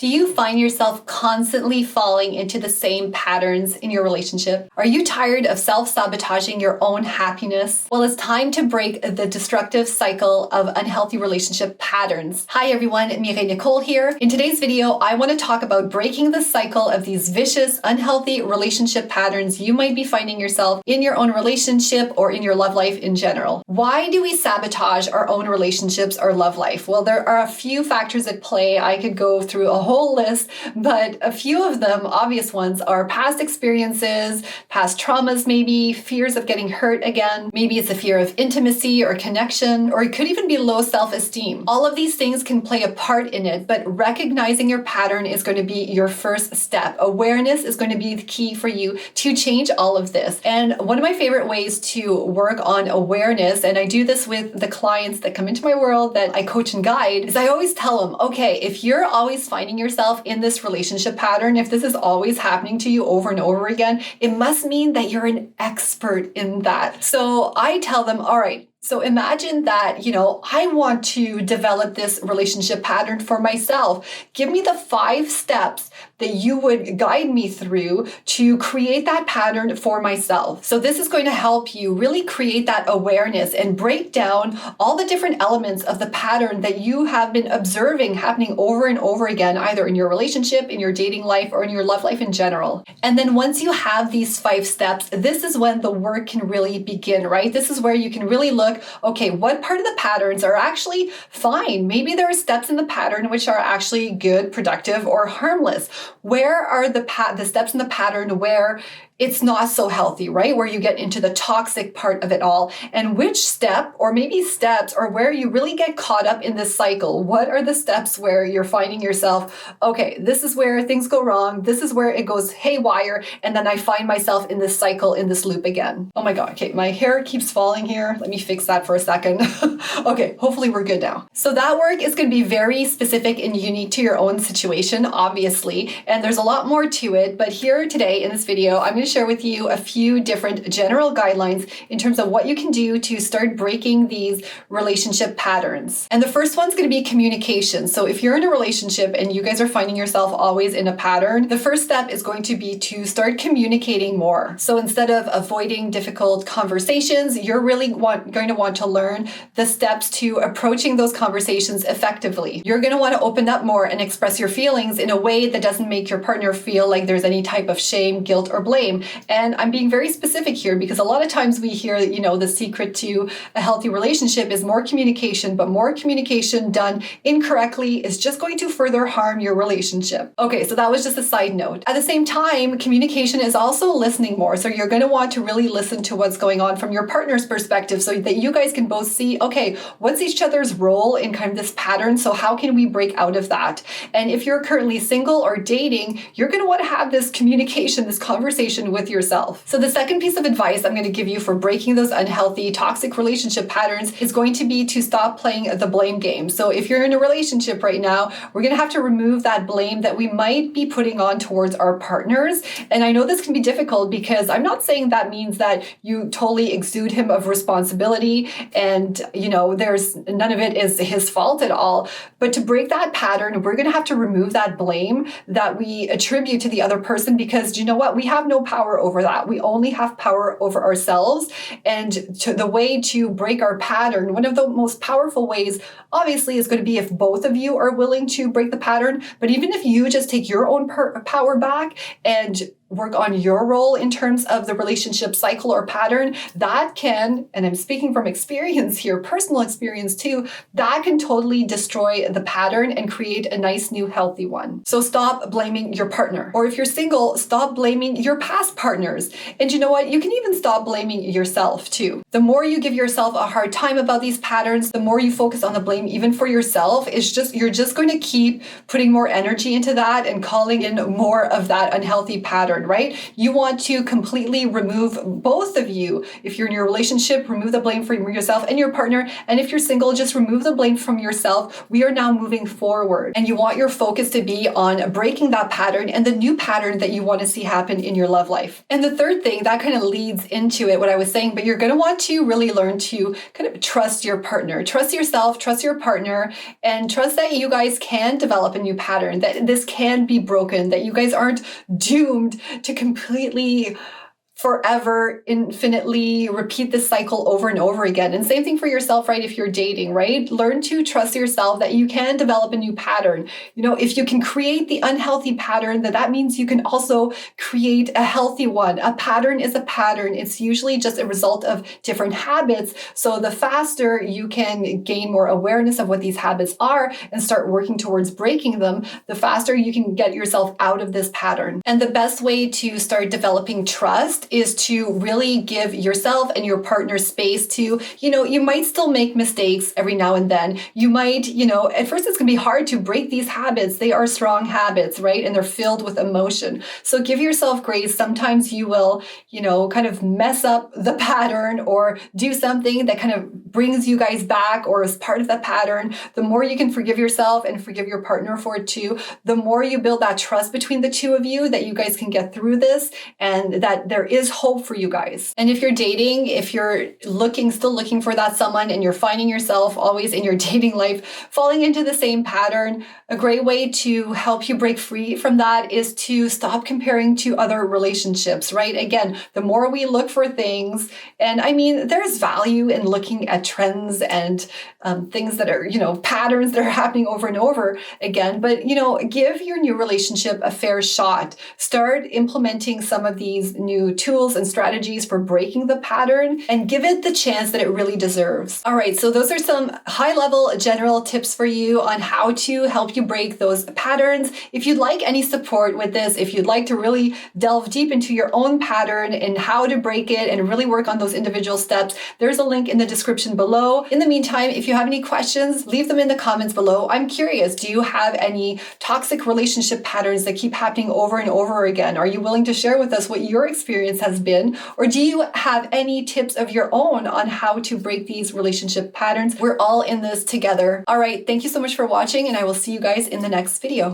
Do you find yourself constantly falling into the same patterns in your relationship? Are you tired of self-sabotaging your own happiness? Well, it's time to break the destructive cycle of unhealthy relationship patterns. Hi everyone, Mireille Nicole here. In today's video, I want to talk about breaking the cycle of these vicious, unhealthy relationship patterns you might be finding yourself in your own relationship or in your love life in general. Why do we sabotage our own relationships or love life? Well, there are a few factors at play. I could go through a whole list, but a few of them, obvious ones, are past experiences, past traumas maybe, fears of getting hurt again. Maybe it's a fear of intimacy or connection, or it could even be low self-esteem. All of these things can play a part in it, but recognizing your pattern is going to be your first step. Awareness is going to be the key for you to change all of this. And one of my favorite ways to work on awareness, and I do this with the clients that come into my world that I coach and guide, is I always tell them, okay, if you're always finding yourself in this relationship pattern, if this is always happening to you over and over again, it must mean that you're an expert in that. So I tell them, all right, so imagine that, I want to develop this relationship pattern for myself. Give me the 5 steps that you would guide me through to create that pattern for myself. So this is going to help you really create that awareness and break down all the different elements of the pattern that you have been observing happening over and over again, either in your relationship, in your dating life, or in your love life in general. And then once you have these 5 steps, this is when the work can really begin, right? This is where you can really look, okay, what part of the patterns are actually fine? Maybe there are steps in the pattern which are actually good, productive, or harmless. Where are the steps in the pattern where it's not so healthy, right? Where you get into the toxic part of it all. And which step, or maybe steps, or where you really get caught up in this cycle. What are the steps where you're finding yourself, okay, this is where things go wrong. This is where it goes haywire. And then I find myself in this cycle, in this loop again. Oh my God, okay, my hair keeps falling here. Let me fix that for a second. Okay, hopefully we're good now. So that work is going to be very specific and unique to your own situation, obviously. And there's a lot more to it. But here today in this video, I'm going to share with you a few different general guidelines in terms of what you can do to start breaking these relationship patterns. And the first one's going to be communication. So if you're in a relationship and you guys are finding yourself always in a pattern, the first step is going to be to start communicating more. So instead of avoiding difficult conversations, you're really going to want to learn the steps to approaching those conversations effectively. You're going to want to open up more and express your feelings in a way that doesn't make your partner feel like there's any type of shame, guilt, or blame. And I'm being very specific here because a lot of times we hear, the secret to a healthy relationship is more communication, but more communication done incorrectly is just going to further harm your relationship. Okay, so that was just a side note. At the same time, communication is also listening more. So you're going to want to really listen to what's going on from your partner's perspective so that you guys can both see, okay, what's each other's role in kind of this pattern? So how can we break out of that? And if you're currently single or dating, you're going to want to have this communication, this conversation with yourself. So the second piece of advice I'm going to give you for breaking those unhealthy, toxic relationship patterns is going to be to stop playing the blame game. So if you're in a relationship right now, we're going to have to remove that blame that we might be putting on towards our partners. And I know this can be difficult because I'm not saying that means that you totally exude him of responsibility and, there's none of it is his fault at all. But to break that pattern, we're going to have to remove that blame that we attribute to the other person because you know what? We have no power over that. We only have power over ourselves. And the way to break our pattern, one of the most powerful ways, obviously, is going to be if both of you are willing to break the pattern. But even if you just take your own power back and work on your role in terms of the relationship cycle or pattern, that can, and I'm speaking from experience here, personal experience too, that can totally destroy the pattern and create a nice new healthy one. So stop blaming your partner. Or if you're single, stop blaming your past partners. And you know what? You can even stop blaming yourself too. The more you give yourself a hard time about these patterns, the more you focus on the blame even for yourself, you're just going to keep putting more energy into that and calling in more of that unhealthy pattern. pattern, right? You want to completely remove both of you. If you're in your relationship, remove the blame from yourself and your partner. And if you're single, just remove the blame from yourself. We are now moving forward. And you want your focus to be on breaking that pattern and the new pattern that you want to see happen in your love life. And the third thing that kind of leads into it, what I was saying, but you're going to want to really learn to kind of trust your partner, trust yourself, trust your partner, and trust that you guys can develop a new pattern, that this can be broken, that you guys aren't doomed to completely forever, infinitely repeat this cycle over and over again. And same thing for yourself, right? If you're dating, right? Learn to trust yourself that you can develop a new pattern. You know, if you can create the unhealthy pattern, that means you can also create a healthy one. A pattern is a pattern. It's usually just a result of different habits. So the faster you can gain more awareness of what these habits are and start working towards breaking them, the faster you can get yourself out of this pattern. And the best way to start developing trust is to really give yourself and your partner space to, you might still make mistakes every now and then. You might, at first it's going to be hard to break these habits. They are strong habits, right? And they're filled with emotion. So give yourself grace. Sometimes you will, kind of mess up the pattern or do something that kind of brings you guys back or is part of that pattern. The more you can forgive yourself and forgive your partner for it too, the more you build that trust between the two of you that you guys can get through this and that there is hope for you guys. And if you're dating, if you're still looking for that someone and you're finding yourself always in your dating life falling into the same pattern, a great way to help you break free from that is to stop comparing to other relationships, right? Again, the more we look for things, and I mean, there's value in looking at trends and things that are, patterns that are happening over and over again, but, give your new relationship a fair shot. Start implementing some of these new tools and strategies for breaking the pattern and give it the chance that it really deserves. All right, so those are some high-level general tips for you on how to help you break those patterns. If you'd like any support with this, if you'd like to really delve deep into your own pattern and how to break it and really work on those individual steps, there's a link in the description below. In the meantime, if you have any questions, leave them in the comments below. I'm curious, do you have any toxic relationship patterns that keep happening over and over again? Are you willing to share with us what your experience has been? Or do you have any tips of your own on how to break these relationship patterns? We're all in this together. All right, thank you so much for watching, and I will see you guys in the next video.